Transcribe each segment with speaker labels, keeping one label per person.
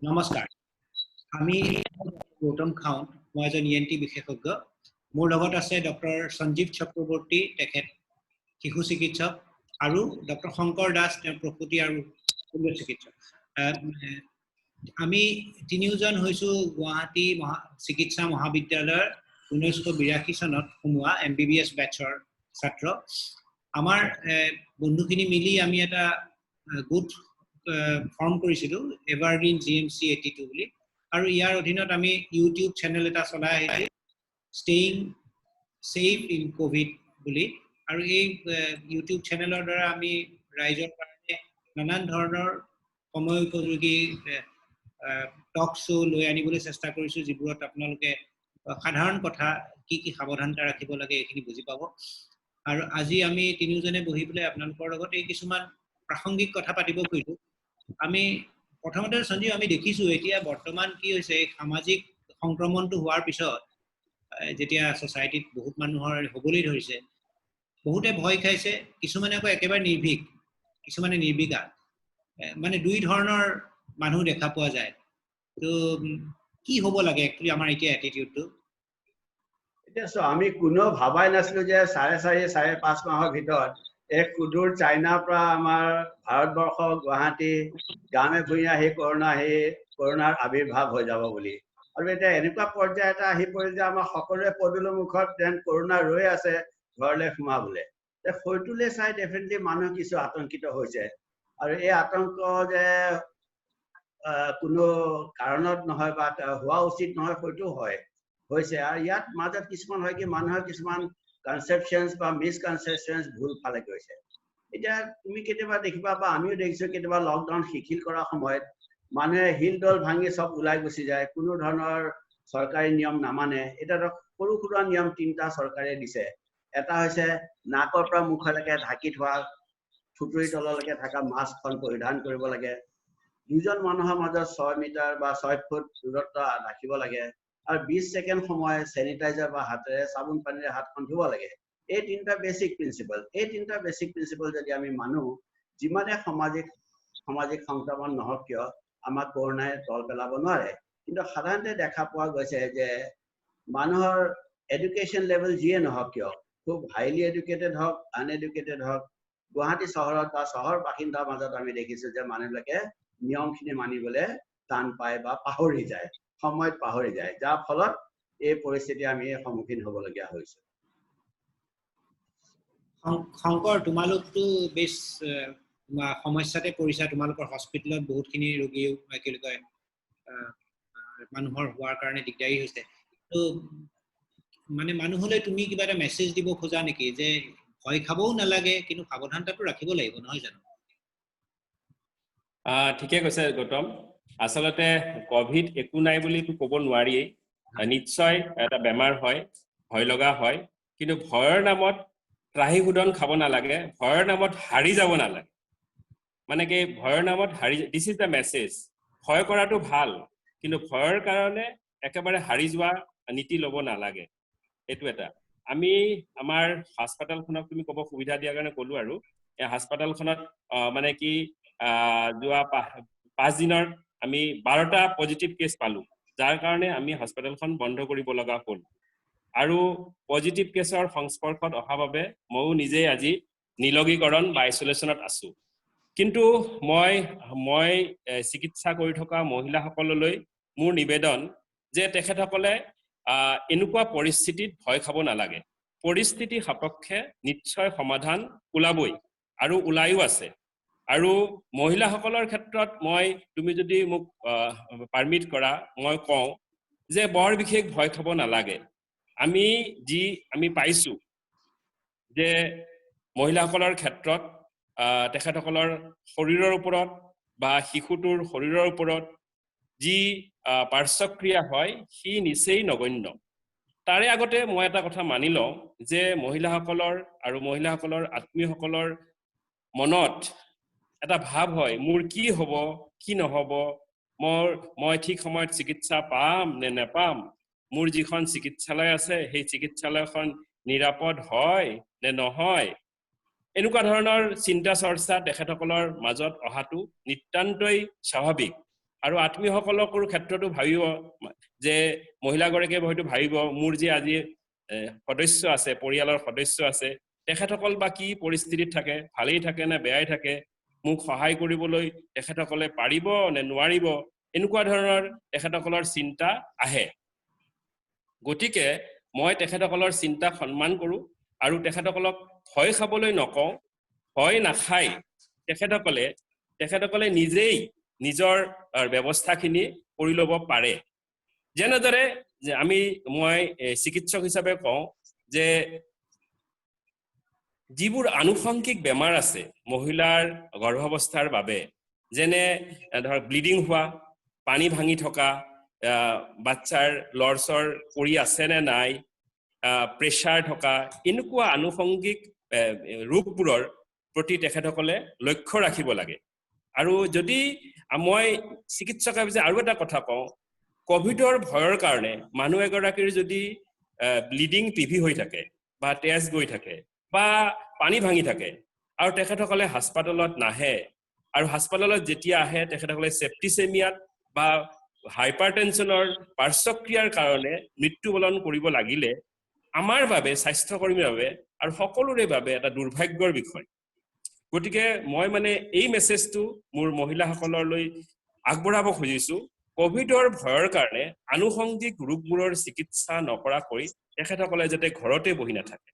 Speaker 1: নমস্কাৰ আমি গৌতম খাউণ্ড মই এজন ইএনটি বিশেষজ্ঞ মোৰ লগত আছে ডক্টৰ সঞ্জীৱ চক্ৰৱৰ্তী তেখেত শিশু চিকিৎসক আৰু ডক্টৰ শংকৰ দাস তেওঁ প্ৰসূতি আৰু শল্য চিকিৎসক আমি তিনিওজন হৈছো গুৱাহাটী চিকিৎসা মহাবিদ্যালয়ৰ 1982 চনত সোমোৱা এমবিবিএছ বেচৰ ছাত্ৰ আমাৰ বন্ধুখিনি মিলি আমি এটা গোট ফৰ্ম কৰিছিলো এভাৰগ্ৰীন জিএমচি 82 বুলি আৰু ইয়াৰ অধীনত আমি ইউটিউব চেনেল এটা চলাই আহিছো ষ্টেইং সেফ ইন কোভিড বুলি আৰু এই ইউটিউব চেনেলৰ দ্বাৰা আমি ৰাইজৰ কাৰণে নানান ধৰণৰ সময় উপযোগী টক শো লৈ আনিবলৈ চেষ্টা কৰিছো যিবোৰত আপোনালোকে সাধাৰণ কথা কি কি সাৱধানতা ৰাখিব লাগে এইখিনি বুজি পাব আৰু আজি আমি তিনিওজনে বহি পেলাই আপোনালোকৰ লগত এই কিছুমান প্ৰাসংগিক কথা পাতিব খুজিছো আমি প্ৰথমতে সঞ্জীৱ আমি দেখিছো এতিয়া বৰ্তমান কি হৈছে সামাজিক সংক্ৰমণটো হোৱাৰ পিছত যেতিয়া সোসাইটিত বহুত মানুহৰ হ'বলৈ ধৰিছে বহুতে ভয় খাইছে কিছুমানে আকৌ একেবাৰে নিৰ্ভীক কিছুমানে নিৰ্বিকা মানে দুই ধৰণৰ মানুহ দেখা পোৱা যায় তো কি হ'ব লাগে একচুয়ালি আমাৰ এতিয়া এটিটিউডটো
Speaker 2: এতিয়া আমি কোনো ভাবাই নাছিলো যে 4.5 মাহৰ ভিতৰত এক সুদূৰ চাইনাৰ পৰা আমাৰ ভাৰতবৰ্ষ গুৱাহাটী গামে ভূঞা সেই কৰোনাৰ আবিৰ্ভাৱ হৈ যাব বুলি আৰু এটা এনেকুৱা পৰ্যায় এটা আহি পৰিল যে আমাৰ সকলোৰে পদুলৰ মুখত যেন কৰোনা ৰৈ আছে ঘৰলৈ সোমাবলৈ হয়তোলে চাই ডেফিনেটলি মানুহ কিছু আতংকিত হৈছে আৰু এই আতংক যে কোনো কাৰণত নহয় বা হোৱা উচিত নহয় হয়তো হৈছে আৰু ইয়াত মাজত কিছুমান হয় কি মানুহৰ কিছুমান কনসেপশনস বা মিসকনসেপশনস ভুল ফালে গৈছে এতিয়া তুমি কেতিয়াবা দেখিবা বা আমিও দেখিছো কেতিয়াবা লকডাউন শিথিল কৰাৰ সময়ত মানুহে হিল দল ভাঙি সব ওলাই গুচি যায় কোনো ধৰণৰ চৰকাৰী নিয়ম নামানে এটা সৰু সৰু নিয়ম তিনটা চৰকাৰে দিছে এটা হৈছে নাকৰ পৰা মুখলৈকে ঢাকি থোৱা থুতুৰি তললৈকে থকা মাস্কখন পৰিধান কৰিব লাগে দুজন মানুহৰ মাজত 6 মিটাৰ বা 6 ফুট দূৰত্ব ৰাখিব লাগে আৰু 20 সেকেন্ড সময় স্যানিটাইজাৰ বা হাতেৰে সাবুন পানীৰে হাতখন ধুব লাগে এই তিনটা বেসিক প্ৰিন্সিপল যদি আমি মানো যিমানে সামাজিক সংক্ৰমণ নহওক কিয় আমাক কৰোনাই তল পেলাব নোৱাৰে কিন্তু সাধাৰণতে দেখা পোৱা গৈছে যে মানুহৰ এডুকেশন লেভেল যিয়ে নহওক কিয় খুব হাইলি এডুকেটেড হওক আনএডুকেটেড হওক গুৱাহাটী চহৰত বা চহৰ বাসিন্দাৰ মাজত আমি দেখিছো যে মানুহবিলাকে নিয়মখিনি মানিবলৈ টান পায় বা পাহৰি যায় সময়ত পাহৰি যায় যাৰ ফলত এই পৰিস্থিতি আমি সন্মুখীন হ'বলগীয়া হৈছে
Speaker 1: শংকৰ তোমালোকটো বেছ সমস্যাতে পৰিছা তোমালোকৰ হস্পিটেলত বহুতখিনি ৰোগী কি কয় মানুহৰ হোৱাৰ কাৰণে দিগদাৰী হৈছে তো মানে মানুহলৈ তুমি কিবা এটা মেছেজ দিব খোজা নেকি যে ভয় খাবও নালাগে কিন্তু সাৱধানতাটো ৰাখিব লাগিব নহয় জানো
Speaker 3: ঠিকে কৈছে গৌতম আসলতে কোভিড একো নাই বুলি তো ক'ব নোৱাৰি নিশ্চয় এটা বেমাৰ হয় ভয় লগা হয় কিন্তু ভয়ৰ নামত ত্ৰাহি গুদন খাব নালাগে ভয়ৰ নামত হাৰি যাব নালাগে মানে কি ভয়ৰ নামত হাৰি দিস ইজ দা মেছেজ ভয় কৰাটো ভাল কিন্তু ভয়ৰ কাৰণে একেবাৰে হাৰি যোৱা নীতি ল'ব নালাগে এটো এটা আমি আমাৰ হাসপাতালখনক তুমি ক'ব সুবিধা দিয়াৰ কাৰণে ক'লো আৰু এই হাসপাতালখনত মানে কি যোৱা 5 দিনৰ আমি 12টা পজিটিভ কেছ পালো যাৰ কাৰণে আমি হাসপাতালখন বন্ধ কৰিব লগা হ'ল আৰু পজিটিভ কেছৰ সংস্পৰ্শত অহা বাবে মই নিজে আজি নিলগীকৰণ বা আইসোলেশনত আছো কিন্তু মই চিকিৎসা কৰি থকা মহিলাসকললৈ মোৰ নিবেদন যে তেখেতসকলে এনেকুৱা পৰিস্থিতিত ভয় খাব নালাগে পৰিস্থিতি সাপেক্ষে নিশ্চয় সমাধান ওলাবই আৰু ওলাইও আছে আৰু মহিলাসকলৰ ক্ষেত্ৰত তুমি যদি মোক পাৰমিট কৰা মই কওঁ যে বৰ বিশেষ ভয় খাব নালাগে আমি পাইছো যে মহিলাসকলৰ ক্ষেত্ৰত তেখেতসকলৰ শৰীৰৰ ওপৰত বা শিশুটোৰ শৰীৰৰ ওপৰত যি পাৰ্শ্বক্ৰিয়া হয় সি নিচেই নগণ্য তাৰে আগতে মই এটা কথা মানি লওঁ যে মহিলাসকলৰ আৰু মহিলাসকলৰ আত্মীয়সকলৰ মনত এটা ভাৱ হয় মোৰ কি হ'ব কি নহব মই ঠিক সময়ত চিকিৎসা পাম নে নেপাম মোৰ যিখন চিকিৎসালয় আছে সেই চিকিৎসালয়খন নিৰাপদ হয় নে নহয় এনেকুৱা ধৰণৰ চিন্তা চৰ্চা তেখেতসকলৰ মাজত অহাটো নিতান্তই স্বাভাৱিক আৰু আত্মীয়সকলৰ ক্ষেত্ৰতো ভাবিব যে মহিলাগৰাকীয়ে হয়তো ভাবিব মোৰ যে আজি সদস্য আছে পৰিয়ালৰ সদস্য আছে তেখেতসকল বা কি পৰিস্থিতিত থাকে ভালেই থাকে নে বেয়াই থাকে মোক সহায় কৰিবলৈ তেখেতসকলে পাৰিব নে নোৱাৰিব এনেকুৱা ধৰণৰ তেখেতসকলৰ চিন্তা আহে গতিকে মই তেখেতসকলৰ চিন্তা সন্মান কৰো আৰু তেখেতসকলক ভয় খাবলৈ নকওঁ ভয় নাখাই তেখেতসকলে নিজেই নিজৰ ব্যৱস্থাখিনি কৰি ল'ব পাৰে যেনেদৰে যে মই চিকিৎসক হিচাপে কওঁ যে যিবোৰ আনুষংগিক বেমাৰ আছে মহিলাৰ গৰ্ভাৱস্থাৰ বাবে যেনে ধৰ ব্লিডিং হোৱা পানী ভাঙি থকা বাচ্চাৰ লৰচৰ পৰি আছে নে নাই প্ৰেছাৰ থকা এনেকুৱা আনুষংগিক ৰোগবোৰৰ প্ৰতি তেখেতসকলে লক্ষ্য ৰাখিব লাগে আৰু যদি মই চিকিৎসক হিচাপে আৰু এটা কথা কওঁ কোভিডৰ ভয়ৰ কাৰণে মানুহ এগৰাকীৰ যদি ব্লিডিং পিভি হৈ থাকে বা তেজ গৈ থাকে বা পানী ভাঙি থাকে আৰু তেখেতসকলে হাস্পাতালত নাহে আৰু হাস্পাতালত যেতিয়া আহে তেখেতসকলে সেপ্টিসেমিয়াত বা হাইপাৰটেনশনৰ পাৰ্শ্বক্ৰিয়াৰ কাৰণে মৃত্যুবৰণ কৰিব লাগিলে আমাৰ বাবে স্বাস্থ্যকৰ্মীৰ বাবে আৰু সকলোৰে বাবে এটা দুৰ্ভাগ্যৰ বিষয় গতিকে মই মানে এই মেছেজটো মোৰ মহিলাসকললৈ আগবঢ়াব খুজিছো কোভিডৰ ভয়ৰ কাৰণে আনুষংগিক ৰোগবোৰৰ চিকিৎসা নকৰাকৈ তেখেতসকলে যাতে ঘৰতে বহি নাথাকে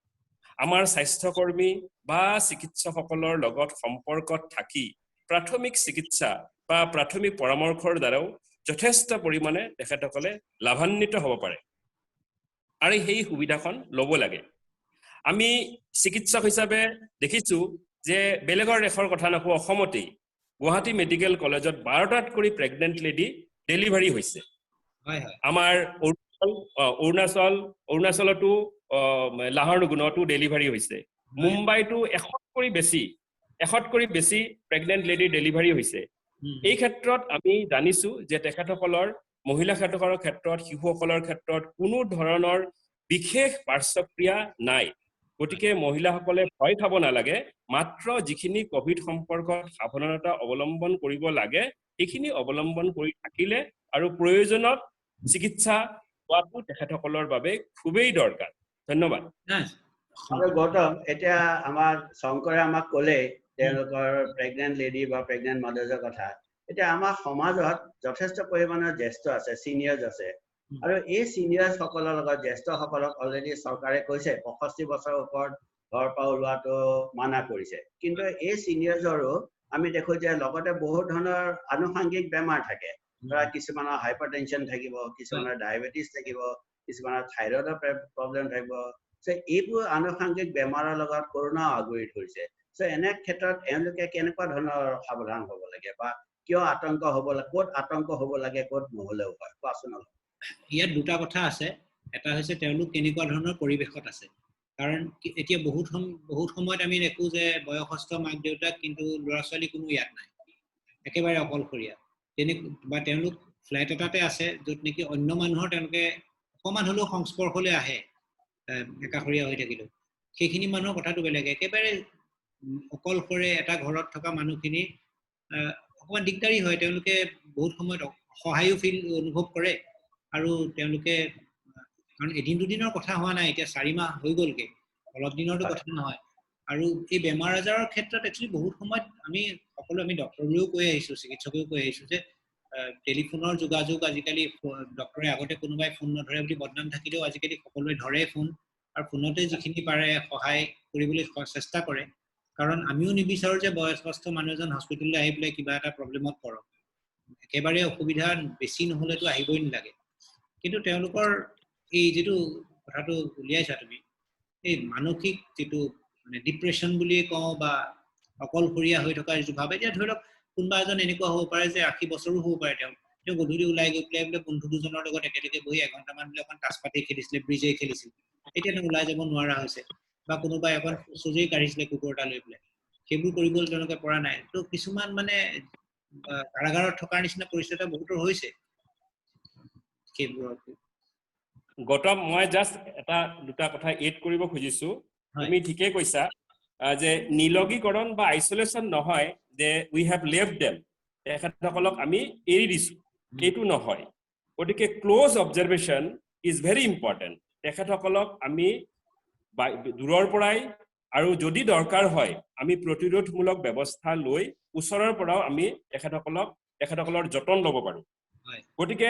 Speaker 3: আমাৰ স্বাস্থ্যকৰ্মী বা চিকিৎসকসকলৰ লগত সম্পৰ্কত থাকি প্ৰাথমিক চিকিৎসা বা প্ৰাথমিক পৰামৰ্শৰ দ্বাৰাও যথেষ্ট পৰিমাণে তেখেতসকলে লাভান্বিত হ'ব পাৰে আৰু সেই সুবিধাখন ল'ব লাগে আমি চিকিৎসক হিচাপে দেখিছো যে বেলেগৰ দেশৰ কথা নকওঁ অসমতেই গুৱাহাটী মেডিকেল কলেজত 12টাত কৰি প্ৰেগনেন্ট লেডি ডেলিভাৰী হৈছে আমাৰ অৰুণাচলতো লাহৰগুণতো ডেলিভাৰী হৈছে মুম্বাইতো 100 কৰি বেছি প্ৰেগনেন্ট লেডি ডেলিভাৰী হৈছে এই ক্ষেত্ৰত আমি জানিছো যে তেখেতসকলৰ মহিলা ক্ষেত্ৰত শিশুসকলৰ ক্ষেত্ৰত কোনো ধৰণৰ বিশেষ পাৰ্শ্বক্ৰিয়া নাই গতিকে মহিলাসকলে ভয় খাব নালাগে মাত্ৰ যিখিনি কোভিড সম্পৰ্কত সাৱধানতা অৱলম্বন কৰিব লাগে এইখিনি অৱলম্বন কৰি থাকিলে আৰু প্ৰয়োজনত চিকিৎসা হোৱাটো তেখেতসকলৰ বাবে খুবেই দৰকাৰ ধন্যবাদ
Speaker 2: আৰু গৌতম এতিয়া আমাৰ শংকৰে আমাক ক'লে তেওঁলোকৰ প্ৰেগনেন্ট লেডি বা প্ৰেগনেন্ট মাদাৰ্ছৰ কথা এতিয়া আমাৰ সমাজত যথেষ্ট পৰিমাণৰ জ্যেষ্ঠ আছে সিনিয়ৰ্ছ আছে আৰু এই সিনিয়ৰ্ছ সকলৰ লগত জ্যেষ্ঠসকলক অলৰেডি চৰকাৰে কৈছে 65 বছৰৰ ওপৰত ঘৰৰ পৰা ওলোৱাটো মানা কৰিছে কিন্তু এই সিনিয়ৰ্ছৰো আমি দেখো যে লগতে বহুত ধৰণৰ আনুষংগিক বেমাৰ থাকে ধৰা কিছুমানৰ হাইপাৰটেনশন থাকিব কিছুমানৰ ডায়েবেটিছ থাকিব কিছুমানৰ থাইৰয়ডৰ প্ৰব্লেম থাকিব এইবোৰ আনুষংগিক বেমাৰৰ লগত কৰোনাও আগুৰি ধৰিছে এনে ক্ষেত্ৰত এওঁলোকে কেনেকুৱা ধৰণৰ সাৱধান হ'ব লাগে বা কিয় আতংক হ'ব লাগে ক'ত আতংক হ'ব লাগে ক'ত নহ'লেও হয় কোৱাচোন
Speaker 1: ইয়াত দুটা কথা আছে এটা হৈছে তেওঁলোক কেনেকুৱা ধৰণৰ পৰিৱেশত আছে কাৰণ এতিয়া বহুত সময়ত আমি দেখো যে বয়সস্থ মাক দেউতাক কিন্তু ল'ৰা ছোৱালী কোনো ইয়াত নাই একেবাৰে অকলশৰীয়া বা তেওঁলোক ফ্লাইট এটাতে আছে য'ত নেকি অন্য মানুহৰ তেওঁলোকে অকণমান হ'লেও সংস্পৰ্শলৈ আহে একাষৰীয়া হৈ থাকিলেও সেইখিনি মানুহৰ কথাটো বেলেগ একেবাৰে অকলশৰে এটা ঘৰত থকা মানুহখিনি অকণমান দিগদাৰী হয় তেওঁলোকে বহুত সময়ত সহায়ো অনুভৱ কৰে আৰু তেওঁলোকে কাৰণ এদিন দুদিনৰ কথা হোৱা নাই এতিয়া 4 মাহ হৈ গ'লগে অলপ দিনৰটো কথা নহয় আৰু এই বেমাৰ আজাৰৰ ক্ষেত্ৰত একচুৱেলি বহুত সময়ত আমি ডক্টৰলৈও কৈ আহিছো চিকিৎসকেও কৈ আহিছো যে টেলিফোনৰ যোগাযোগ আজিকালি ডক্টৰে আগতে কোনোবাই ফোন নধৰে বুলি বদনাম থাকিলেও আজিকালি সকলোৱে ধৰে ফোন আৰু ফোনতে যিখিনি পাৰে সহায় কৰিবলৈ চেষ্টা কৰে কাৰণ আমিও নিবিচাৰো যে বয়সস্থ মানুহ এজন হস্পিটেললৈ আহি পেলাই কিবা এটা প্ৰব্লেমত পৰক একেবাৰে অসুবিধা বেছি নহ'লেতো আহিবই নালাগে কিন্তু তেওঁলোকৰ এই যেটো কথাটো উলিয়াইছা তুমি এই মানসিক যেটো মানে ডিপ্ৰেছন বুলি কওঁ বা অকলশৰীয়া হৈ থকা যেটো ভাবে যে ধৰক কোনবা এজন এনেকুৱা হ'ব পাৰে যে 80 বছৰো হ'ব পাৰে তেওঁ গধূলি ওলাই গৈ পেলাই বন্ধু দুজনৰ লগত একেলগে বহি এঘণ্টামান বোলে অকণ তাছপাতি খেলিছিল ব্ৰিজে খেলিছিল এতিয়া তেওঁ ওলাই যাব নোৱাৰা হৈছে বা কোনোবাই এখন সুজুৰি কাঢ়িছিলে কুকুৰ এটা লৈ পেলাই সেইবোৰ কৰিবলৈ তেওঁলোকে পৰা নাই তো কিছুমান মানে কাৰাগাৰত থকাৰ নিচিনা পৰিস্থিতি বহুতৰ হৈছে সেইবোৰ
Speaker 3: গৌতম মই জাস্ট এটা দুটা কথা এড কৰিব খুজিছো তুমি ঠিকই কৈছা যে নিলগীকৰণ বা আইসোলেশন নহয় যে উই হ্যাভ লেফট দেম তেখেতসকলক আমি এৰি দিছো এইটো নহয় গতিকে close observation is very important তেখেতসকলক আমি দূৰৰ পৰাই আৰু যদি দৰকাৰ হয় আমি প্ৰতিৰোধমূলক ব্যৱস্থা লৈ ওচৰৰ পৰাও আমি তেখেতসকলৰ যতন ল'ব পাৰো গতিকে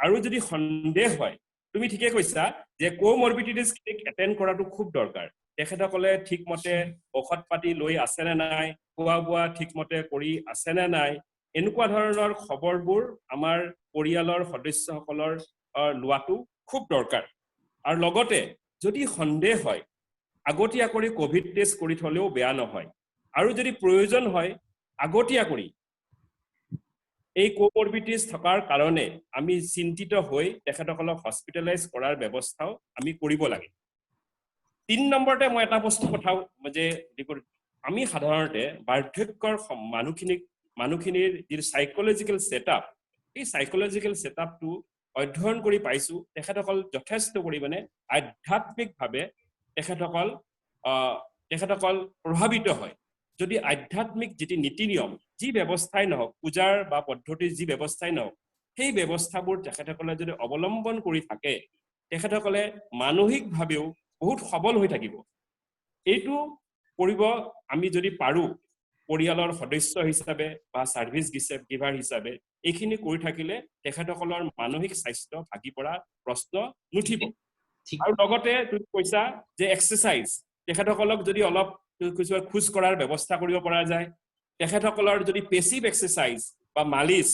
Speaker 3: আৰু যদি সন্দেহ হয় তুমি ঠিকে কৈছা যে কোমৰবিডিটিজ এটেণ্ড কৰাটো খুব দৰকাৰ তেখেতসকলে ঠিকমতে ঔষধ পাতি লৈ আছে নে নাই খোৱা বোৱা ঠিকমতে কৰি আছে নে নাই এনেকুৱা ধৰণৰ খবৰবোৰ আমাৰ পৰিয়ালৰ সদস্যসকলৰ লোৱাটো খুব দৰকাৰ আৰু লগতে যদি সন্দেহ হয় আগতীয়াকৈ কোভিড টেষ্ট কৰি থলেও বেয়া নহয় আৰু যদি প্ৰয়োজন হয় আগতীয়াকৈ এই কোমৰবিডিটিজ থকাৰ কাৰণে আমি চিন্তিত হৈ তেখেতসকলক হস্পিটেলাইজ কৰাৰ ব্যৱস্থাও আমি কৰিব লাগে 3 নম্বৰতে মই এটা বস্তু কথাও যে আমি সাধাৰণতে বাৰ্ধক্যৰ মানুহখিনিৰ যি সাইকোলজিক্যাল সেটআপ এই সাইকোলজিক্যাল সেটআপটো অধ্যয়ন কৰি পাইছো তেখেতসকল যথেষ্ট পৰিমাণে আধ্যাত্মিকভাৱে তেখেতসকল প্ৰভাৱিত হয় যদি আধ্যাত্মিক যেটি নীতি নিয়ম যি ব্যৱস্থাই নহওক পূজাৰ বা পদ্ধতিৰ যি ব্যৱস্থাই নহওক সেই ব্যৱস্থাবোৰ তেখেতসকলে যদি অৱলম্বন কৰি থাকে তেখেতসকলে মানসিকভাৱেও বহুত সবল হৈ থাকিব এইটো কৰিব আমি যদি পাৰো পৰিয়ালৰ সদস্য হিচাপে বা সাৰ্ভিস গিভাৰ হিচাপে এইখিনি কৰি থাকিলে তেখেতসকলৰ মানসিক স্বাস্থ্য ভাগি পৰা প্ৰশ্ন নুঠিব আৰু লগতে তুমি কৈছা যে এক্সাৰসাইজ তেখেতসকলক যদি অলপ খোজ কৰাৰ ব্যৱস্থা কৰিব পৰা যায় তেখেতসকলৰ যদি পেছিভ এক্সাৰসাইজ বা মালিশ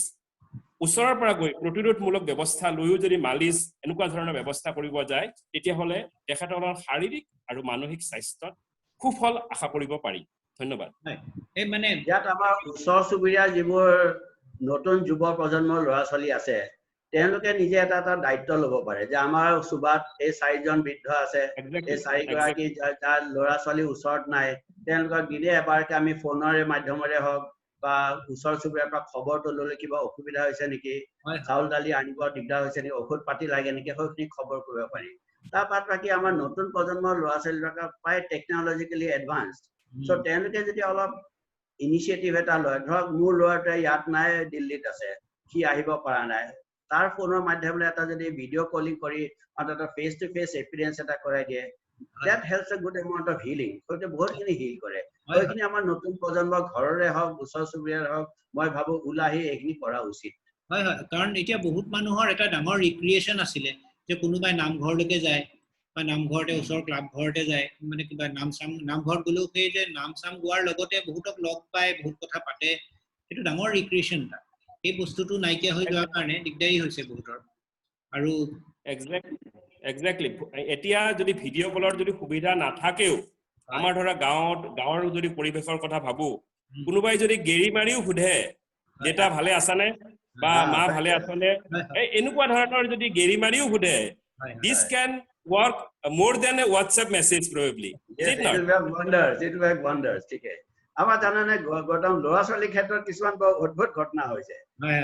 Speaker 3: ওচৰৰ পৰা গৈ প্ৰতিৰোধমূলক ব্যৱস্থা লৈও যদি মালিশ এনেকুৱা ধৰণৰ ব্যৱস্থা কৰিব যায় তেতিয়াহলে তেখেতসকলৰ শাৰীৰিক আৰু মানসিক স্বাস্থ্যত সুফল আশা কৰিব পাৰি ধন্যবাদ
Speaker 1: এই মানে
Speaker 2: ইয়াত আমাৰ ওচৰ চুবুৰীয়া যিবোৰ নতুন যুৱ প্ৰজন্মৰ ল'ৰা ছোৱালী আছে তেওঁলোকে নিজে এটা দায়িত্ব ল'ব পাৰে যে আমাৰ সুবাত এই 4জন বৃদ্ধ আছে এই 4গৰাকী যাৰ ল'ৰা ছোৱালী ওচৰত নাই তেওঁলোকক দিনে এবাৰকে আমি ফোনৰ মাধ্যমেৰে হওক বা ওচৰ চুবুৰীয়াৰ পৰা খবৰটো ল'লে কিবা অসুবিধা হৈছে নেকি চাউল দালি আনিব দিগদাৰ হৈছে নেকি ঔষধ পাতি লাগে নেকি সেইখিনি খবৰ কৰিব পাৰি তাৰ বাদ বাকি আমাৰ নতুন প্ৰজন্মৰ ল'ৰা ছোৱালীবিলাক প্ৰায় টেকনলজিকেলি এডভান্সড সো তেওঁলোকে যদি অলপ ইনিচিয়েটিভ এটা লয় ধৰক মোৰ ল'ৰাটোৱে ইয়াত নাই দিল্লীত আছে সি আহিব পৰা নাই তাৰ ফোনৰ মাধ্যমেৰে এটা যদি ভিডিঅ' কলিং কৰি অন্তত ফেচ টু ফেচ এক্সপিৰিয়েন্স এটা কৰাই দিয়ে that helps a good amount of healing so বহুতখিনি হিল কৰে সেইখিনি আমাৰ নতুন প্ৰজন্মৰ ঘৰৰে হওক ওচৰ চুবুৰীয়াৰ হওক মই ভাবো উলাহি এইখিনি কৰা উচিত
Speaker 1: হয় হয় কাৰণ এতিয়া বহুত মানুহৰ এটা ডাঙৰ ৰিক্ৰিয়েচন আছিলে যে কোনোবাই নামঘৰলৈকে যায় বা নামঘৰতে ওচৰ ক্লাব ঘৰতে যায় মানে কিবা নামঘৰত গ'লেও সেই যে নাম চাম গোৱাৰ লগতে বহুতক লগ পায় বহুত কথা পাতে সেইটো ডাঙৰ ৰিক্ৰিয়েচন এটা এই বস্তুটো নাইকিয়া হৈ যোৱাৰ কাৰণে দিগদাৰী হৈছে বহুতৰ আৰু
Speaker 3: এক্স্যাক্টলি এতিয়া যদি ভিডিঅ' কলৰ যদি সুবিধা নাথাকেও আমাৰ ধৰা গাঁৱৰ যদি পৰিবেশৰ কথা ভাবো কোনোবাই যদি গেৰি মাৰিও সুধে দেতা ভালে আছানে বা মা ভালে আছানে এনেকুৱা ধৰণৰ যদি গেৰি মাৰিও সুধে this can work more than a WhatsApp message probably
Speaker 2: it will work wonders ঠিক আছে আমাৰ জানানে গৌতম ল'ৰা ছোৱালীৰ ক্ষেত্ৰত কিছুমান অদ্ভুত ঘটনা হৈছে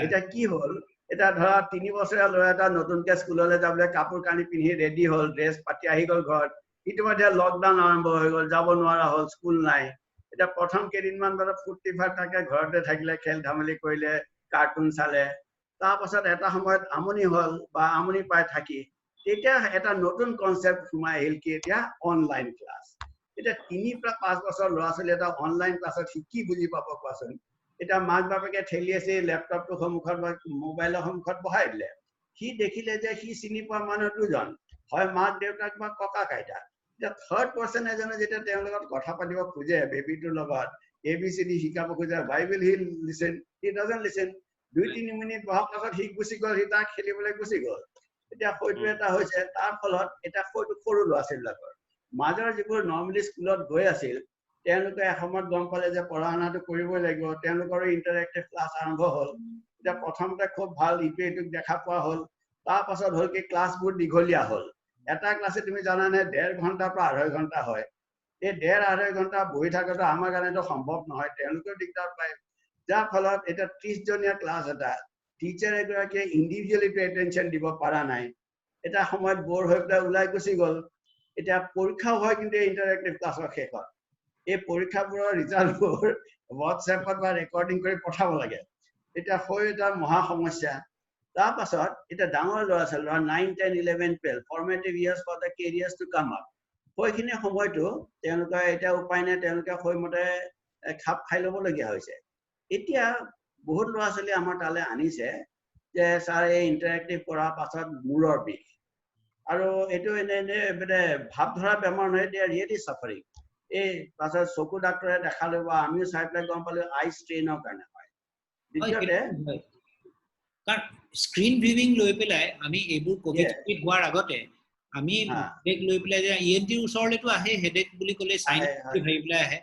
Speaker 2: এটা কি হ'ল এটা ধৰা 3 বছৰীয়া ল'ৰা এটা নতুনকে স্কুললৈ যাবলৈ কাপোৰ কানি পিন্ধি ৰেডি হ'ল ড্ৰেছ পাতি আহি গ'ল ঘৰত ইতিমধ্যে লকডাউন আৰম্ভ হৈ গ'ল যাব নোৱাৰা হ'ল স্কুল নাই এটা প্ৰথম কেইদিনমান ধৰা ফুৰ্তি ফাৰ্তাকে ঘৰতে থাকিলে খেল ধেমালি কৰিলে কাৰ্টুন চালে তাৰ পাছত এটা সময়ত আমনি হ'ল বা আমনি পাই থাকি তেতিয়া এটা নতুন কনসেপ্ট সোমাই আহিল কি এতিয়া অনলাইন ক্লাছ এটা 3 পৰা 5 বছৰ ল'ৰা ছোৱালী এটা অনলাইন ক্লাছত শিকি বুজি পাব কোৱাচোন এটা মাক বাপেকে ঠেলি আছে ল্যাপটপটো সন্মুখত বা মোবাইলৰ সন্মুখত বহাই দিলে সি দেখিলে যে সি চিনি পোৱা মানুহ দুজন হয় মাক দেউতাক বা ককা কাইতা এটা থাৰ্ড পাৰ্সন এজনে যেতিয়া তেওঁৰ লগত কথা পাতিব খোজে বেবিটোৰ লগত ABCD শিকাব খোজে Bible he listen he doesn't listen 2-3 minute বহাৰ পাছত সি গুচি গ'ল সি তাক খেলিবলৈ গুচি গ'ল এতিয়া হয়তো এটা হৈছে তাৰ ফলত এটা সৰু ল'ৰা ছোৱালীবিলাকৰ মাজৰ যিবোৰ নৰ্মেলি স্কুলত গৈ আছিল তেওঁলোকে এসময়ত গম পালে যে পঢ়া শুনাটো কৰিবই লাগিব তেওঁলোকৰ ইন্টাৰেক্টিভ ক্লাছ আৰম্ভ হ'ল এটা প্ৰথমতে খুব ভাল ইটোক দেখা পোৱা হ'ল তাৰ পাছত হ'ল কি ক্লাছবোৰ দীঘলীয়া হ'ল এটা ক্লাছে তুমি জানানে 1.5 ঘণ্টাৰ পৰা 2.5 ঘণ্টা হয় এই 1.5-2.5 ঘণ্টা বহি থাকাটো আমাৰ কাৰণেতো সম্ভৱ নহয় তেওঁলোকেও দিগদাৰ পায় যাৰ ফলত এটা 30 জনীয়া ক্লাছ এটা টিচাৰ এগৰাকীয়ে ইন্ডিভিজুৱেলি এটেনশন দিব পৰা নাই এটা সময়ত বৰ হৈ পেলাই ওলাই গুচি গ'ল এটা পৰীক্ষাও হয় কিন্তু ইন্টাৰেক্টিভ ক্লাছৰ শেষত এই পৰীক্ষাবোৰৰ ৰিজাল্টবোৰ WhatsApp বা ৰেকৰ্ডিং কৰি পঠাব লাগে এটা হৈ এটা মহা সমস্যা তাৰ পাছত এটা ডাঙৰ ল'ৰা ছোৱালী 9 10 11 12 formative years for the careers to come up হৈখিনি সময়টো তেওঁলোকে এটা উপায় নাই তেওঁলোকে হৈমতে খাপ খাই ল'বলগীয়া হৈছে এতিয়া বহুত ল'ৰা ছোৱালী আমাৰ তালৈ আনিছে যে ছাৰ এই ইণ্টাৰেক্টিভ কৰাৰ পাছত মূৰৰ বিষ আৰু এইটো এনে মানে ভাৱ ধৰা বেমাৰ নহয় দে ৰিয়েলি চাফাৰিং এই পাছত চকু ডাক্তৰে দেখালে বা আমিও চাই পেলাই গম পালো আই ষ্ট্ৰেইনৰ কাৰণে হয় দ্বিতীয়তে
Speaker 1: কাৰণ স্ক্ৰীন ভিউইং লৈ পেলাই আমি এইবোৰ কোভিড হোৱাৰ আগতে আমি হেডেক লৈ পেলাই যে ইএনটিৰ ওচৰলৈতো আহে হেডেক বুলি ক'লে চাইন ভাবি পেলাই আহে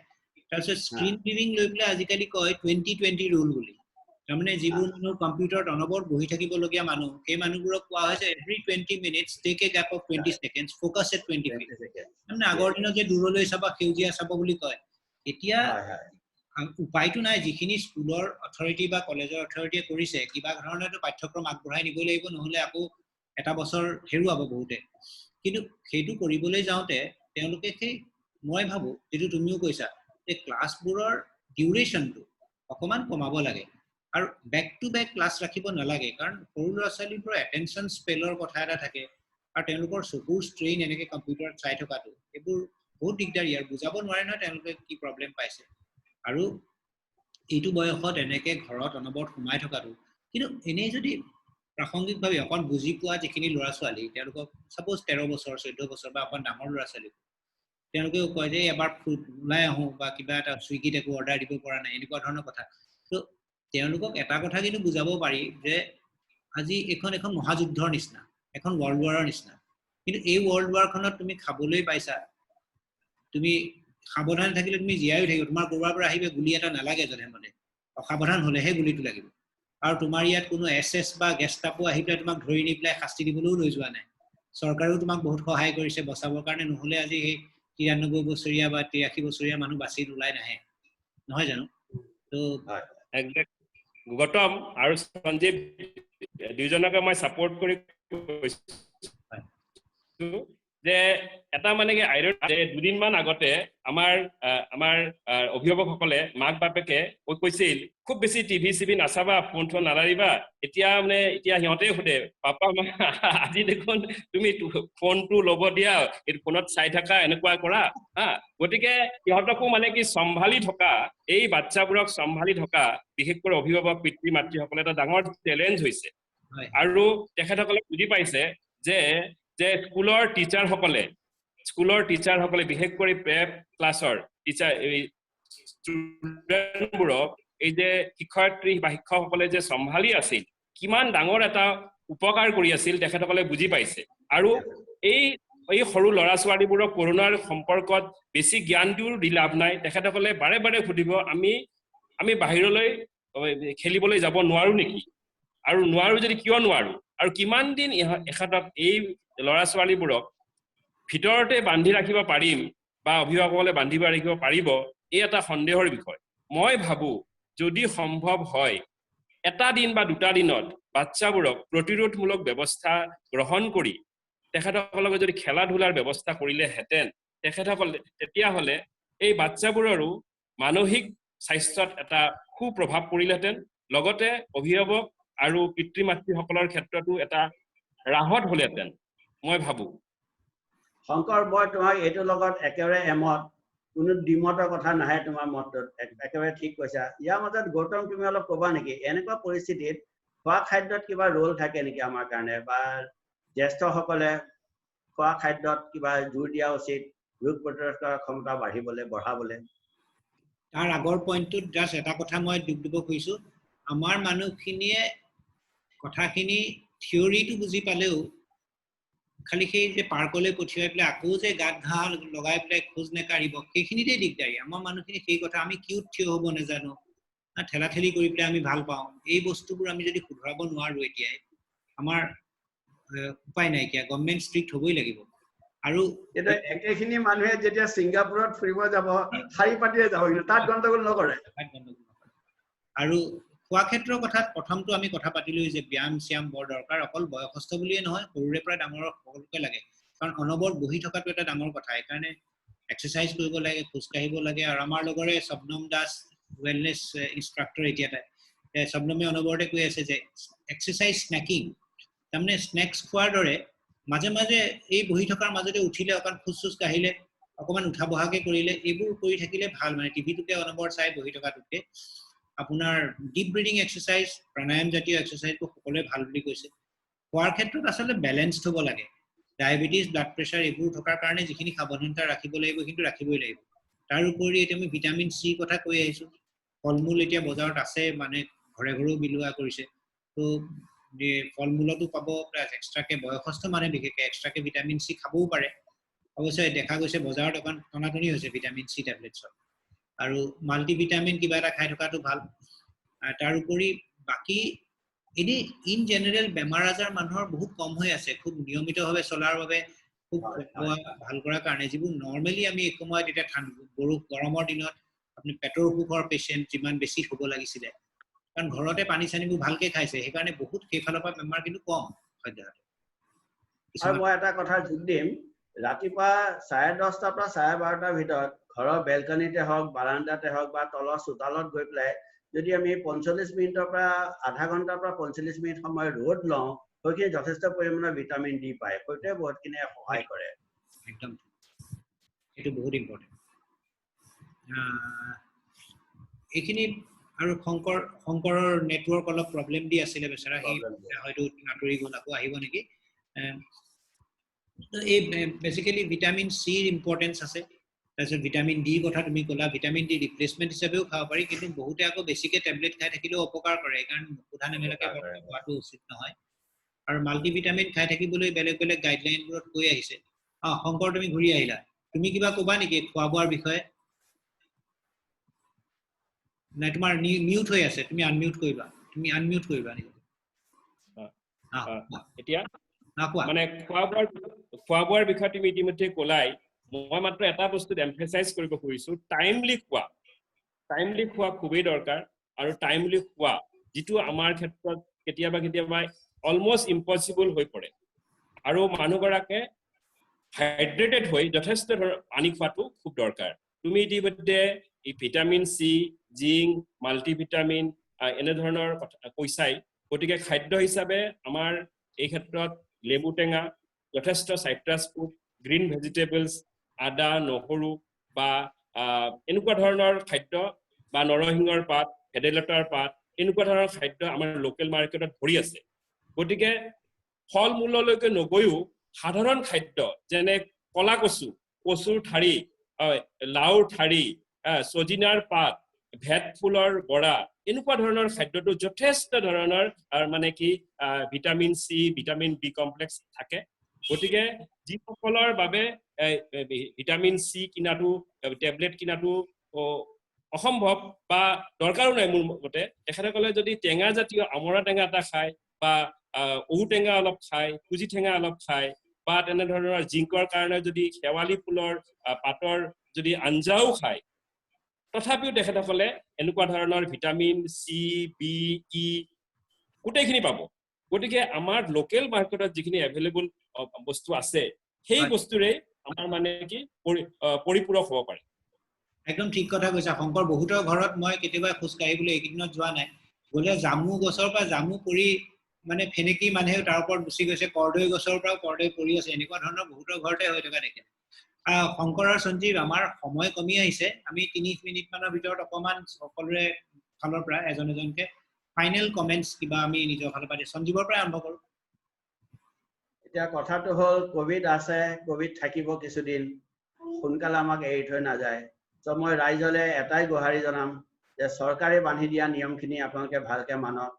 Speaker 1: তাৰপিছত স্ক্ৰীন ভিউইং লৈ পেলাই আজিকালি কয় 2020 ৰুল বুলি তাৰমানে যিবোৰ মানুহ কম্পিউটাৰত অনবৰত বহি থাকিবলগীয়া মানুহ সেই মানুহবোৰক কোৱা হৈছে every 20 minutes take a gap of 20 seconds focus at 20 minutes তাৰমানে আগৰ দিনত যে দূৰলৈ চাবা সেউজীয়া চাব বুলি কয় এতিয়া উপায়টো নাই যিখিনি স্কুলৰ অথৰিটি বা কলেজৰ অথৰিটিয়ে কৰিছে কিবা ধৰণেতো পাঠ্যক্ৰম আগবঢ়াই নিব লাগিব নহলে আকৌ এটা বছৰ হেৰুৱাব বহুতে কিন্তু সেইটো কৰিবলৈ যাওঁতে তেওঁলোকে সেই মই ভাবো যেটো তুমিও কৈছা যে ক্লাছবোৰৰ ডিউৰেশ্যনটো অকমান কমাব লাগে আৰু বেক টু বেক ক্লাছ ৰাখিব নালাগে কাৰণ সৰু ল'ৰা ছোৱালীবোৰৰ এটেনশ্যন স্পেলৰ কথা এটা থাকে আৰু তেওঁলোকৰ চকুৰ ষ্ট্ৰেইন এনেকৈ কম্পিউটাৰত চাই থকাটো এইবোৰ বহুত দিগদাৰী আৰু বুজাব নোৱাৰে নহয় তেওঁলোকে কি প্ৰব্লেম পাইছে আৰু এইটো বয়সত এনেকৈ ঘৰত অনবৰত সোমাই থকাটো কিন্তু এনেই যদি প্ৰাসংগিকভাৱে অকণ বুজি পোৱা যিখিনি ল'ৰা ছোৱালী তেওঁলোকক ছাপ'জ 13 বছৰ 14 বছৰ বা অকণ ডাঙৰ ল'ৰা ছোৱালী তেওঁলোকেও কয় যে এবাৰ ফুড ওলাই আহোঁ বা কিবা এটা ছুইগিত একো অৰ্ডাৰ দিব পৰা নাই এনেকুৱা ধৰণৰ কথা তো তেওঁলোকক এটা কথা কিন্তু বুজাব পাৰি যে আজি এখন মহাযুদ্ধৰ নিচিনা এখন ৱৰ্ল্ড ৱাৰৰ নিচিনা কিন্তু এই ৱৰ্ল্ড ৱাৰখনত তুমি খাবলৈ পাইছা তুমি সাৱধান থাকিলে তুমি জীয়াই থাকিব তোমাৰ কৰবাৰ পৰা আহিবে গুলি এটা নালাগে জনে মানে অসাৱধান হলেহে গুলিটো লাগিব আৰু তোমাৰ ইয়াত কোনো এছএছ বা গেষ্টাপো আহি পেলাই তোমাক ধৰি নি পেলাই শাস্তি দিবলৈও লৈ যোৱা নাই চৰকাৰেও তোমাক বহুত সহায় কৰিছে বচাবৰ কাৰণে নহলে আজি এই 93 বছৰীয়া বা 83 বছৰীয়া মানুহ বাচি ওলাই নাহে নহয় জানো তো
Speaker 3: গৌতম আৰু সঞ্জীৱ দুইজনকে মই সাপোৰ্ট কৰি যে এটা মানে কি আইডন যে দুদিনমান আগতে আমাৰ অভিভাৱকসকলে মাক বাপেকে কৈছিল খুব বেছি টিভি চিভি নাচাবা ফোন নালাৰিবা এতিয়া সিহঁতে সোধে পাপা আজি দেখোন তুমি ফোনটো ল'ব দিয়া এই ফোনত চাই থাকা এনেকুৱা কৰা হা গতিকে সিহঁতকো মানে কি সম্ভালি থকা এই বাচ্চাবোৰক সম্ভালি থকা বিশেষকৈ অভিভাৱক পিতৃ মাতৃসকলে এটা ডাঙৰ চ্যালেঞ্জ হৈছে আৰু তেখেতসকলে বুজি পাইছে যে স্কুলৰ টিচাৰসকলে বিশেষ কৰি প্ৰেপ ক্লাছৰ টিচাৰ ষ্টুডেণ্টবোৰক এই যে শিক্ষয়িত্ৰী বা শিক্ষকসকলে যে সম্ভালি আছিল কিমান ডাঙৰ এটা উপকাৰ কৰি আছিল তেখেতসকলে বুজি পাইছে আৰু এই সৰু ল'ৰা ছোৱালীবোৰক কৰোনাৰ সম্পৰ্কত বেছি জ্ঞান দিও দি লাভ নাই তেখেতসকলে বাৰে বাৰে সুধিব আমি বাহিৰলৈ খেলিবলৈ যাব নোৱাৰো নেকি আৰু নোৱাৰো যদি কিয় নোৱাৰো আৰু কিমান দিন এখেতক এই ল'ৰা ছোৱালীবোৰক ভিতৰতে বান্ধি ৰাখিব পাৰিম বা অভিভাৱকসকলে বান্ধিব ৰাখিব পাৰিব এই এটা সন্দেহৰ বিষয় মই ভাবো যদি সম্ভৱ হয় এটা দিন বা দুটা দিনত বাচ্চাবোৰক প্ৰতিৰোধমূলক ব্যৱস্থা গ্ৰহণ কৰি তেখেতসকলক যদি খেলা ধূলাৰ ব্যৱস্থা কৰিলে হেতেন তেখেতসকলে তেতিয়াহলে এই বাচ্চাবোৰৰো মানসিক স্বাস্থ্যত এটা সুপ্ৰভাৱ পৰিলেহেঁতেন লগতে অভিভাৱক আৰু পিতৃ মাতৃসকলৰ ক্ষেত্ৰতো এটা ৰাহত হলেহেঁতেন মই ভাবো
Speaker 2: শংকৰ মই তোমাক এইটো লগত একেবাৰে এমত কোনো দ্বিমতৰ কথা নাহে তোমাৰ মতত একেবাৰে ঠিক কৈছা ইয়াৰ মাজত গৌতম তুমি অলপ ক'বা নেকি এনেকুৱা পৰিস্থিতিত খোৱা খাদ্যত কিবা ৰোল থাকে নেকি আমাৰ কাৰণে বা জ্যেষ্ঠসকলে খোৱা খাদ্যত কিবা জোৰ দিয়া উচিত ৰোগ প্ৰতিৰোধ ক্ষমতা বঢ়াবলৈ
Speaker 1: তাৰ আগৰ পইণ্টটোত জাষ্ট এটা কথা মই যোগ দিব খুজিছো আমাৰ মানুহখিনিয়ে কথাখিনি থিয়ৰিটো বুজি পালেও খালি সেই যে পাৰ্কলৈ পঠিয়াই পেলাই আকৌ যে গাত ঘাঁ লগাই পেলাই খোজ নেকাঢ়িব সেইখিনিতে দিগদাৰী আমাৰ মানুহখিনি সেই কথা আমি কিউত থিয় হ'ব নাজানো ঠেলা ঠেলি কৰি পেলাই আমি ভাল পাওঁ এই বস্তুবোৰ আমি যদি শুধৰাব নোৱাৰো এতিয়াই আমাৰ উপায় নাইকিয়া গভৰ্ণমেণ্ট ষ্ট্ৰিক্ট হ'বই লাগিব আৰু
Speaker 2: এটা একেখিনি মানুহে যেতিয়া ছিংগাপুৰত ফুৰিব যাব শাৰী পাতিয়ে যাব কিন্তু তাত গণ্ডগোল নকৰে
Speaker 1: আৰু খোৱা ক্ষেত্ৰৰ কথাত প্ৰথমটো আমি কথা পাতিলো যে ব্যায়াম চ্যায়াম বৰ দৰকাৰ অকল বয়সস্থ বুলিয়ে নহয় সৰুৰে পৰা ডাঙৰৰ সকলোকে লাগে কাৰণ অনবৰত বহি থকাটো এটা ডাঙৰ কথা সেইকাৰণে এক্সাৰচাইজ কৰিব লাগে খোজ কাঢ়িব লাগে আৰু আমাৰ লগৰে স্বপ্নম দাস ৱেলনেছ ইনষ্ট্ৰাক্টৰ এতিয়া শবনমে অনবৰতে কৈ আছে যে এক্সাৰসাইজ স্নেকিং তাৰমানে স্নেক্স খোৱাৰ দৰে মাজে মাজে এই বহি থকাৰ মাজতে উঠিলে অকণ খোজ কাঢ়িলে অকমান উঠা বহাকে কৰিলে এইবোৰ কৰি থাকিলে ভাল মানে টিভিটোকে অনবৰ চাই বহি থকাটোকে আপোনাৰ ডিপ ব্ৰিডিং এক্সাৰসাইজ প্ৰাণায়াম জাতীয় এক্সাৰসাইজটো সকলোৱে ভাল বুলি কৈছে খোৱাৰ ক্ষেত্ৰত আসলে ব্যালেন্সড হ'ব লাগে ডায়াবেটিস ব্লাড প্ৰেছাৰ এইবোৰ থকাৰ কাৰণে যিখিনি সাৱধানতা ৰাখিব লাগিব কিন্তু ৰাখিবই লাগিব তাৰ উপৰি এতিয়া আমি ভিটামিন সি কথা কৈ আহিছো ফলমূল এতিয়া বজাৰত আছে মানে ঘৰে ঘৰেও বিলোৱা কৰিছে তো ফলমূলতো পাব প্লাস এক্সট্ৰাকে বয়সস্থ মানে বিশেষকৈ এক্সট্ৰাকে ভিটামিন সি খাবও পাৰে অৱশ্যে দেখা গৈছে বজাৰত অকণ টনাটনি হৈছে ভিটামিন সি টেবলেটছৰ আৰু মাল্টিভিটামিন কিবা এটা খাই থকাটো ভাল তাৰ উপৰি বাকি এনে ইন জেনাৰেল বেমাৰ আজাৰ মানুহৰ বহুত কম হৈ আছে খুব নিয়মিতভাৱে চলাৰ বাবে খুব ভাল কৰাৰ কাৰণে যিবোৰ নৰ্মেলি আমি এই সময়ত এটা গৰমৰ দিনত আপুনি পেটৰ অসুখৰ পেশেন্ট যিমান বেছি হ'ব লাগিছিলে কাৰণ ঘৰতে পানী চানীবোৰ ভালকে খাইছে সেইকাৰণে বহুত কেইফালৰ পৰা বেমাৰ কিন্তু কম সদ্যহতে
Speaker 2: আৰু মই এটা কথা যোগ দিম ৰাতিপুৱা 10:30 পৰা 12:30 ভিতৰত ঘৰৰ বেলকনিতে হওক বাৰান্দাতে হওক বা তলৰ চোতালত গৈ পেলাই যদি আমি 45 মিনিটৰ পৰা আধা ঘণ্টাৰ পৰা 45 মিনিট সময় ৰ'দ লওঁ সেইখিনি যথেষ্ট পৰিমাণৰ ভিটামিন ডি পায় সেইটোৱে বহুতখিনি সহায় কৰে
Speaker 1: একদম এইটো বহুত ইম্পৰ্টেণ্ট এইখিনি আৰু শংকৰৰ নেটৱৰ্ক অলপ প্ৰব্লেম দি আছিলে বেচাৰা সি হয়তো নাটৰি গ'ল আকৌ আহিব নেকি এই বেসিক্যালি ভিটামিন সিৰ ইম্পৰ্টেন্স আছে তাৰপিছত ভিটামিন ডি কথা তুমি ক'লা ভিটামিন ডি ৰিপ্লেচমেন্ট হিচাপেও খাব পাৰি কিন্তু বহুতে আকৌ বেছিকে টেবলেট খাই থাকিলেও অপকাৰ কৰে কাৰণ সোধা নেমেলাকে খোৱাটো উচিত নহয় আৰু মাল্টিভিটামিন খাই থাকিবলৈ বেলেগ বেলেগ গাইডলাইনবোৰত কৈ আহিছে শংকৰ তুমি ঘূৰি আহিলা তুমি কিবা ক'বা নেকি খোৱা বোৱাৰ বিষয়ে নাই তোমাৰ মিউট হৈ আছে তুমি আনমিউট কৰিবা নেকি
Speaker 3: এতিয়া মানে খোৱা বোৱাৰ বিষয়ে তুমি ইতিমধ্যে ক'লাই মই মাত্ৰ এটা বস্তু এমফেসাইজ কৰিব খুজিছো টাইমলি খোৱা খুবেই দৰকাৰ আৰু টাইমলি খোৱা যিটো আমাৰ ক্ষেত্ৰত কেতিয়াবা অলমোস্ট ইম্পসিবল হৈ পৰে আৰু মানুহগৰাকে হাইড্ৰেটেড হৈ যথেষ্ট পানী খোৱাটো খুব দৰকাৰ তুমি ইতিমধ্যে এই ভিটামিন সি জিংক মাল্টিভিটামিন এনে ধৰণৰ কথা কৈছাই গতিকে খাদ্য হিচাপে আমাৰ এই ক্ষেত্ৰত লেবু টেঙা যথেষ্ট সাইট্ৰাছ ফুড গ্ৰীণ ভেজিটেবলছ আদা নহৰু বা এনেকুৱা ধৰণৰ খাদ্য বা নৰসিংহৰ পাত ভেদাইলতাৰ পাত এনেকুৱা ধৰণৰ খাদ্য আমাৰ লোকেল মাৰ্কেটত ভৰি আছে গতিকে ফল মূললৈকে নগৈও সাধাৰণ খাদ্য যেনে কলা কচুৰ ঠাৰি লাউৰ ঠাৰি সজিনাৰ পাত ভেট ফুলৰ বৰা এনেকুৱা ধৰণৰ খাদ্যটো যথেষ্ট ধৰণৰ মানে কি ভিটামিন সি ভিটামিন বি কমপ্লেক্স থাকে গতিকে যিসকলৰ বাবে ভিটামিন সি কিনাটো টেবলেট কিনাটো অসম্ভৱ বা দৰকাৰো নাই মোৰ মতে তেখেতসকলে যদি টেঙা জাতীয় আমৰা টেঙা এটা খায় বা ঔটেঙা অলপ খায় কুজি টেঙা অলপ খায় বা তেনে ধৰণৰ জিংকৰ কাৰণে যদি শেৱালি ফুলৰ পাতৰ যদি আঞ্জাও খায় তথাপিও তেখেতসকলে এনেকুৱা ধৰণৰ ভিটামিন সি বি ই গোটেইখিনি পাব গতিকে আমাৰ লোকেল মাৰ্কেটত যিখিনি এভেইলেবল বস্তু আছে সেই বস্তুৰে আমাৰ মানে কি পৰিপূৰক হ'ব পাৰে
Speaker 1: একদম ঠিক কথা কৈছা শংকৰ বহুতৰ ঘৰত মই কেতিয়াবা খোজ কাঢ়িবলৈ এইকেইদিনত যোৱা নাই গ'লে জামু গছৰ পৰা জামু পৰি মানে ফেনেকি মানুহে তাৰ ওপৰত গুচি গৈছে কৰ্দৈ গছৰ পৰা কৰ্দৈ পৰি আছে এনেকুৱা ধৰণৰ বহুতৰ ঘৰতে হৈ থকা দেখে শংকৰ আৰু সঞ্জীৱ আমাৰ সময় কমি আহিছে আমি 3 মিনিট মানৰ ভিতৰত অকমান সকলোৰে ফালৰ পৰা এজনকে ফাইনেল কমেন্টস কিবা আমি নিজৰ ফালৰ পৰা সঞ্জীৱৰ পৰা আৰম্ভ কৰো
Speaker 2: এতিয়া কথাটো হ'ল কোভিড আছে কোভিড থাকিব কিছুদিন সোনকালে আমাক এৰি থৈ নাযায় তো মই ৰাইজলে এটাই গুহাৰি জনাম যে চৰকাৰে বান্ধি দিয়া নিয়মখিনি আপোনালোকে ভালকে মানক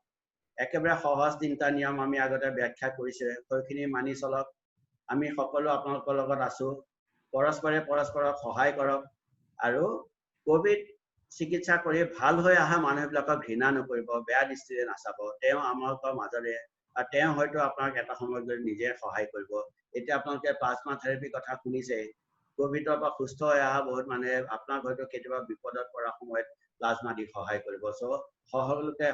Speaker 2: একেবাৰে সহজ 3টা নিয়ম আমি আগতে ব্যাখ্যা কৰিছে সেইখিনি মানি চলক আমি সকলো আপোনালোকৰ লগত আছো পৰস্পৰক সহায় কৰক আৰু কোভিড চিকিৎসা কৰি ভাল হৈ অহা মানুহবিলাকক ঘৃণা নকৰিব বেয়া দৃষ্টিৰে নাচাব তেওঁ আমালোকৰ মাজৰে আৰু তেওঁ হয়তো আপোনাক এটা সময়ত গৈ নিজে সহায় কৰিব এতিয়া আপোনালোকে প্লাজমা থেৰাপি কথা শুনিছে কোভিডৰ পৰা সুস্থ হৈ অহা বহুত মানুহে আপোনাক হয়তো কেতিয়াবা বিপদত পৰা সময়ত প্লাজমা দি সহায় কৰিব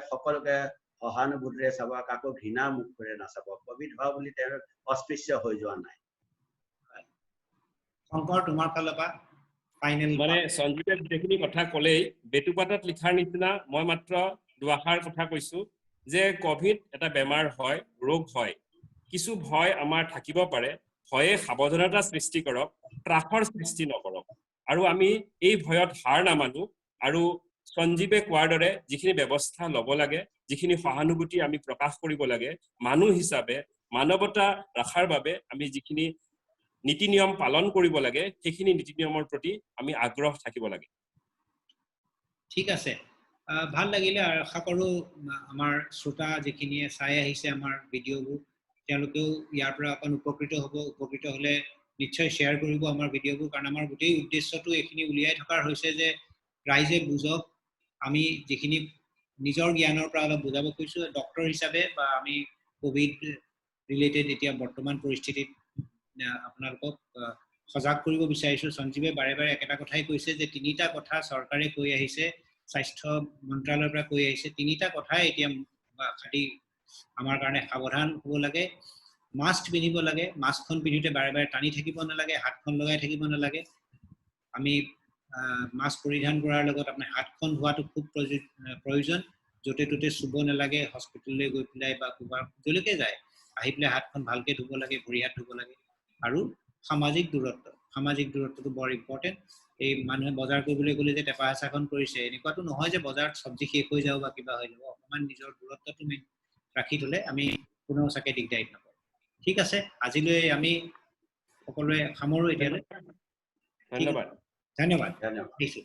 Speaker 2: সকলোকে সহানুভূতিৰে চাব কাকো ঘৃণা মুখেৰে নাচাব কোভিড হোৱা বুলি তেওঁৰ অস্পৃশ্য হৈ যোৱা নাই
Speaker 1: শংকৰ তোমাৰ ফালৰ পৰা ফাইনেল
Speaker 3: মানে সঞ্জীৱে যিখিনি কথা ক'লেই বেটুপাতত লিখাৰ নিচিনা মই মাত্ৰ দুআষাৰ কথা কৈছো যে কোভিড এটা বেমাৰ হয়, ৰোগ হয়, কিছু ভয় আমাৰ থাকিব পাৰে, ভয়ে সাৱধানতা সৃষ্টি কৰক, ত্ৰাসৰ সৃষ্টি নকৰক। আৰু আমি এই ভয়ত হাৰ নামানো আৰু সঞ্জীৱে কোৱাৰ দৰে যিখিনি ব্যৱস্থা ল'ব লাগে, যিখিনি সহানুভূতি আমি প্ৰকাশ কৰিব লাগে, মানুহ হিচাপে মানৱতা ৰখাৰ বাবে আমি যিখিনি নীতি নিয়ম পালন কৰিব লাগে, সেইখিনি নীতি নিয়মৰ প্ৰতি আমি আগ্ৰহ থাকিব লাগে।
Speaker 1: ঠিক আছে, ভাল লাগিলে আৰু আশা কৰোঁ আমাৰ শ্ৰোতা যিখিনিয়ে চাই আহিছে আমাৰ ভিডিঅ'বোৰ তেওঁলোকেও ইয়াৰ পৰা অকণ উপকৃত হ'ব। উপকৃত হ'লে নিশ্চয় শ্বেয়াৰ কৰিব আমাৰ ভিডিঅ'বোৰ, কাৰণ আমাৰ গোটেই উদ্দেশ্যটো এইখিনি উলিয়াই থকাৰ হৈছে যে ৰাইজে বুজক, আমি যিখিনি নিজৰ জ্ঞানৰ পৰা অলপ বুজাব খুজিছোঁ ডক্টৰ হিচাপে, বা আমি কোভিড ৰিলেটেড এতিয়া বৰ্তমান পৰিস্থিতিত আপোনালোকক সজাগ কৰিব বিচাৰিছোঁ। সঞ্জীৱে বাৰে বাৰে একেটা কথাই কৈছে যে 3টা কথা চৰকাৰে কৈ আহিছে, স্বাস্থ্য মন্ত্ৰালয়ৰ পৰা কৈ আহিছে, 3টা কথাই এতিয়া খালি আমাৰ কাৰণে সাৱধান হ'ব লাগে। মাস্ক পিন্ধিব লাগে, মাস্কখন পিন্ধোতে বাৰে বাৰে টানি থাকিব নালাগে, হাতখন লগাই থাকিব নালাগে। আমি মাস্ক পৰিধান কৰাৰ লগত আপোনাৰ হাতখন ধোৱাটো খুব প্ৰয়োজন। য'তে ত'তে চুব নালাগে, হস্পিটেললৈ গৈ পেলাই বা ক'ৰবাত য'লৈকে যায় আহি পেলাই হাতখন ভালকৈ ধুব লাগে, ভৰি হাত ধুব লাগে। আৰু সামাজিক দূৰত্বটো বৰ ইম্পৰ্টেণ্ট। এই মানুহে বজাৰ কৰিবলৈ গ'লে যে টেপা হেঁচাখন কৰিছে, এনেকুৱাতো নহয় যে বজাৰত চব্জি শেষ হৈ যাব বা কিবা হৈ যাব। অকণমান নিজৰ দূৰত্বটো ৰাখি থ'লে আমি কোনেও চাগে দিগদাৰিত নাপাওঁ। ঠিক আছে, আজিলৈ আমি সকলোৱে সামৰোঁ এতিয়ালৈ।
Speaker 3: ধন্যবাদ।
Speaker 1: ধন্যবাদ।
Speaker 2: ধন্যবাদ।
Speaker 1: দিছোঁ।